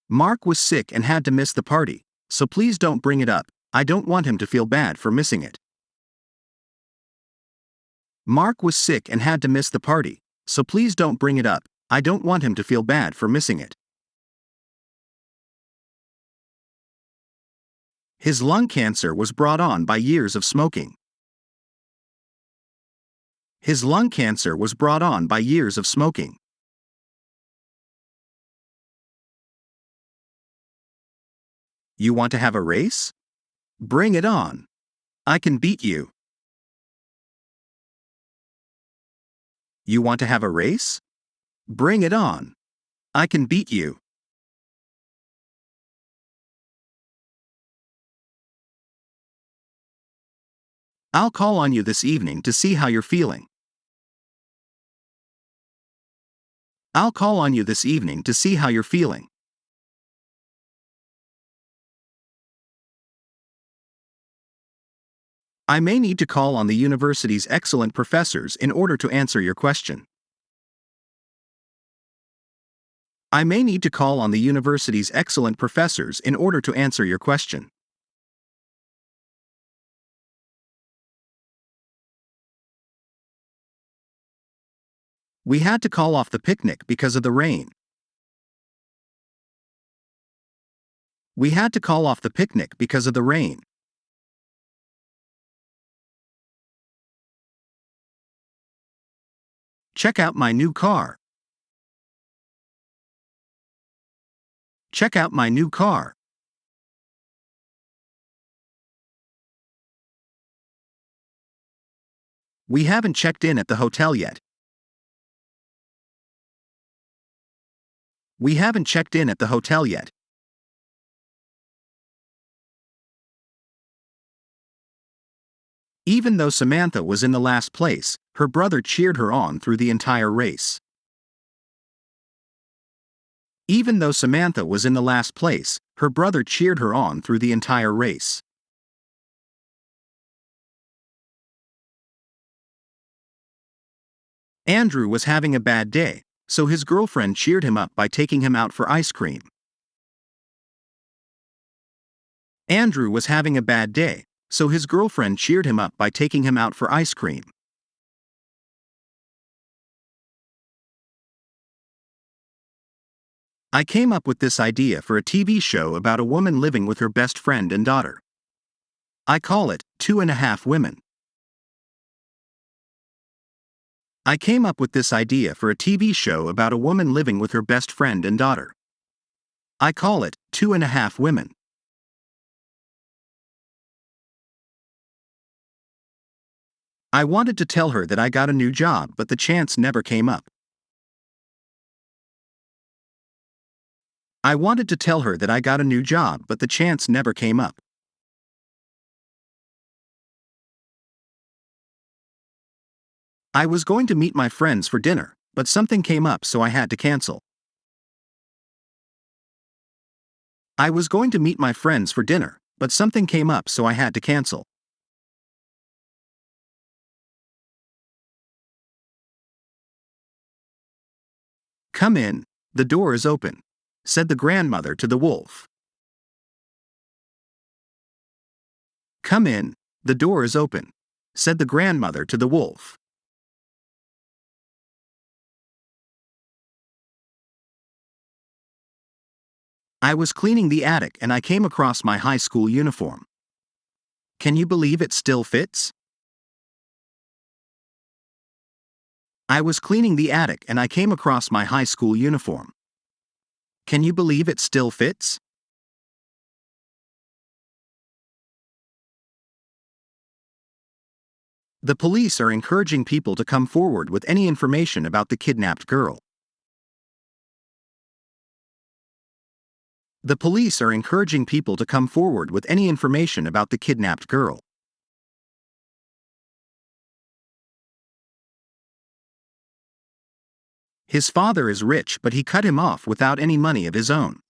Mark was sick and had to miss the party, so please don't bring it up. I don't want him to feel bad for missing it. Mark was sick and had to miss the party, so please don't bring it up. I don't want him to feel bad for missing it. His lung cancer was brought on by years of smoking. His lung cancer was brought on by years of smoking. You want to have a race? Bring it on. I can beat you. You want to have a race? Bring it on. I can beat you. I'll call on you this evening to see how you're feeling. I'll call on you this evening to see how you're feeling. I may need to call on the university's excellent professors in order to answer your question. I may need to call on the university's excellent professors in order to answer your question. We had to call off the picnic because of the rain. We had to call off the picnic because of the rain. Check out my new car. Check out my new car. We haven't checked in at the hotel yet. We haven't checked in at the hotel yet. Even though Samantha was in the last place, her brother cheered her on through the entire race. Even though Samantha was in the last place, her brother cheered her on through the entire race. Andrew was having a bad day, so his girlfriend cheered him up by taking him out for ice cream. Andrew was having a bad day, so his girlfriend cheered him up by taking him out for ice cream. I came up with this idea for a TV show about a woman living with her best friend and daughter. I call it 2.5 Women. I came up with this idea for a TV show about a woman living with her best friend and daughter. I call it 2.5 Women. I wanted to tell her that I got a new job, but the chance never came up. I wanted to tell her that I got a new job, but the chance never came up. I was going to meet my friends for dinner, but something came up so I had to cancel. I was going to meet my friends for dinner, but something came up so I had to cancel. Come in, the door is open, said the grandmother to the wolf. Come in, the door is open, said the grandmother to the wolf. I was cleaning the attic and I came across my high school uniform. Can you believe it still fits? I was cleaning the attic and I came across my high school uniform. Can you believe it still fits? The police are encouraging people to come forward with any information about the kidnapped girl. The police are encouraging people to come forward with any information about the kidnapped girl. His father is rich, but he cut him off without any money of his own.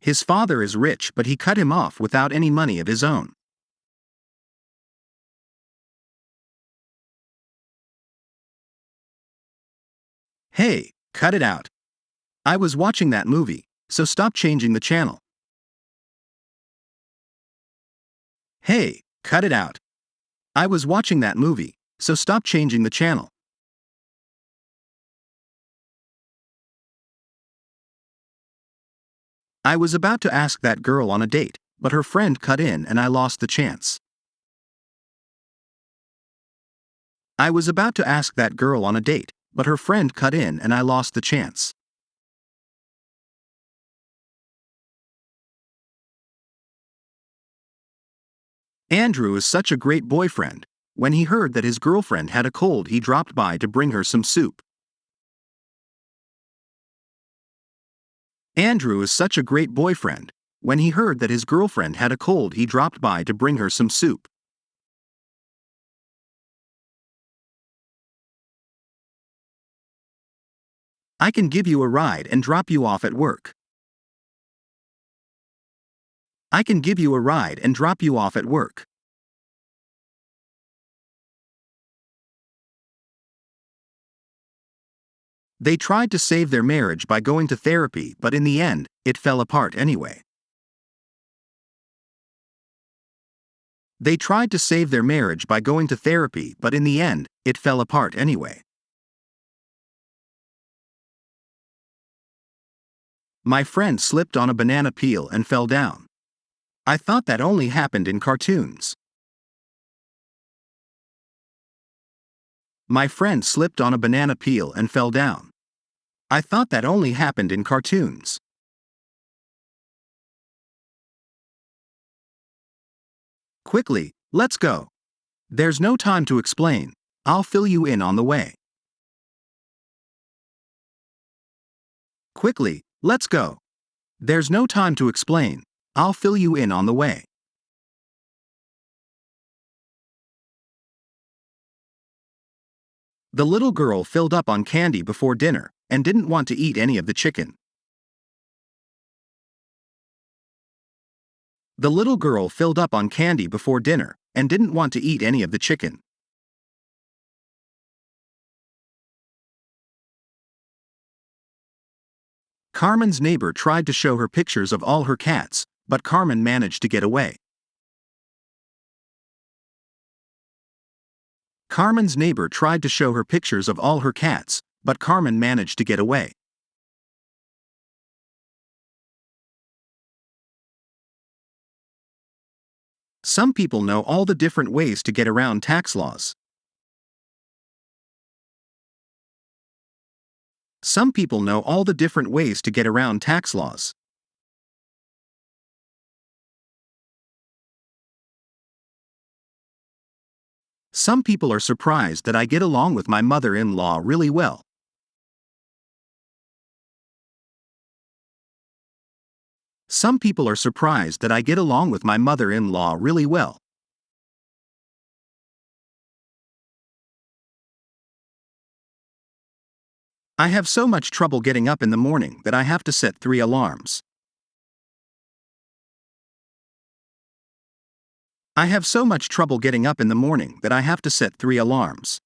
His father is rich, but he cut him off without any money of his own. Hey, cut it out. I was watching that movie, so stop changing the channel. Hey, cut it out. I was watching that movie, so stop changing the channel. I was about to ask that girl on a date, but her friend cut in and I lost the chance. I was about to ask that girl on a date, but her friend cut in and I lost the chance. Andrew is such a great boyfriend. When he heard that his girlfriend had a cold, he dropped by to bring her some soup. Andrew is such a great boyfriend. When he heard that his girlfriend had a cold, he dropped by to bring her some soup. I can give you a ride and drop you off at work. I can give you a ride and drop you off at work. They tried to save their marriage by going to therapy, but in the end, it fell apart anyway. They tried to save their marriage by going to therapy, but in the end, it fell apart anyway. My friend slipped on a banana peel and fell down. I thought that only happened in cartoons. My friend slipped on a banana peel and fell down. I thought that only happened in cartoons. Quickly, let's go. There's no time to explain. I'll fill you in on the way. Quickly, let's go. There's no time to explain. I'll fill you in on the way. The little girl filled up on candy before dinner and didn't want to eat any of the chicken. The little girl filled up on candy before dinner and didn't want to eat any of the chicken. Carmen's neighbor tried to show her pictures of all her cats, but Carmen managed to get away. Carmen's neighbor tried to show her pictures of all her cats, but Carmen managed to get away. Some people know all the different ways to get around tax laws. Some people know all the different ways to get around tax laws. Some people are surprised that I get along with my mother-in-law really well. Some people are surprised that I get along with my mother-in-law really well. I have so much trouble getting up in the morning that I have to set 3 alarms. I have so much trouble getting up in the morning that I have to set 3 alarms.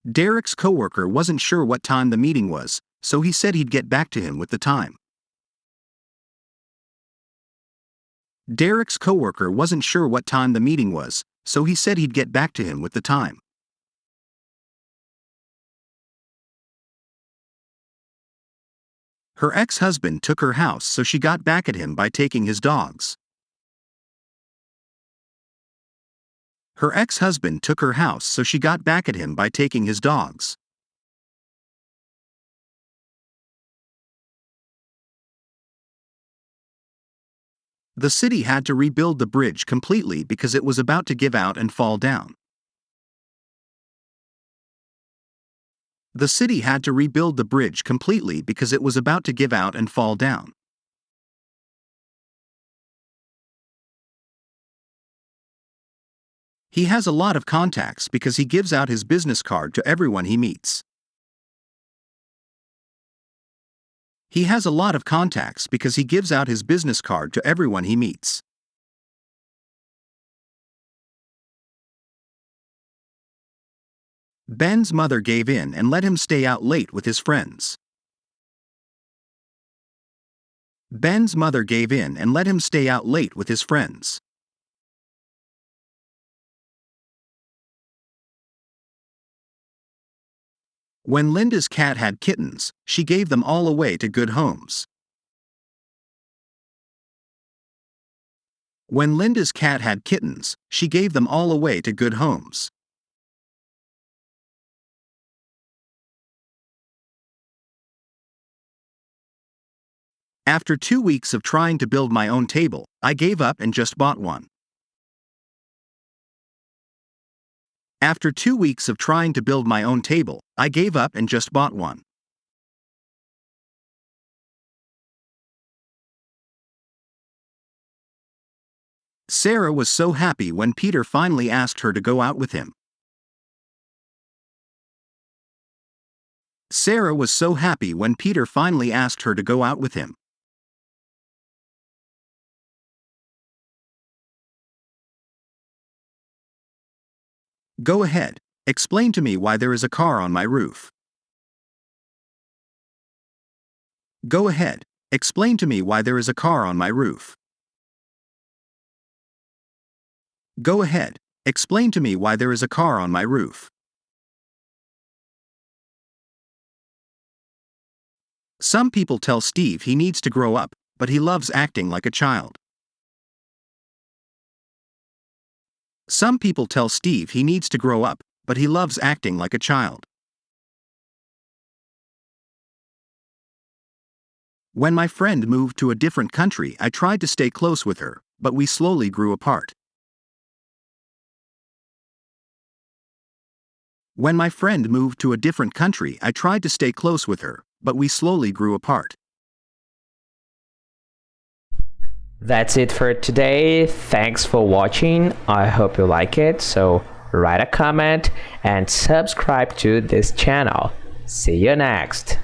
Derek's coworker wasn't sure what time the meeting was, so he said he'd get back to him with the time. Derek's coworker wasn't sure what time the meeting was, so he said he'd get back to him with the time. Her ex-husband took her house, so she got back at him by taking his dogs. Her ex-husband took her house, so she got back at him by taking his dogs. The city had to rebuild the bridge completely because it was about to give out and fall down. The city had to rebuild the bridge completely because it was about to give out and fall down. He has a lot of contacts because he gives out his business card to everyone he meets. He has a lot of contacts because he gives out his business card to everyone he meets. Ben's mother gave in and let him stay out late with his friends. Ben's mother gave in and let him stay out late with his friends. When Linda's cat had kittens, she gave them all away to good homes. When Linda's cat had kittens, she gave them all away to good homes. After 2 weeks of trying to build my own table, I gave up and just bought one. After 2 weeks of trying to build my own table, I gave up and just bought one. Sarah was so happy when Peter finally asked her to go out with him. Sarah was so happy when Peter finally asked her to go out with him. Go ahead. Explain to me why there is a car on my roof. Go ahead. Explain to me why there is a car on my roof. Go ahead. Explain to me why there is a car on my roof. Some people tell Steve he needs to grow up, but he loves acting like a child. Some people tell Steve he needs to grow up, but he loves acting like a child. When my friend moved to a different country, I tried to stay close with her, but we slowly grew apart. When my friend moved to a different country, I tried to stay close with her, but we slowly grew apart. That's it for today. Thanks for watching. I hope you like it. So write a comment and subscribe to this channel. See you next.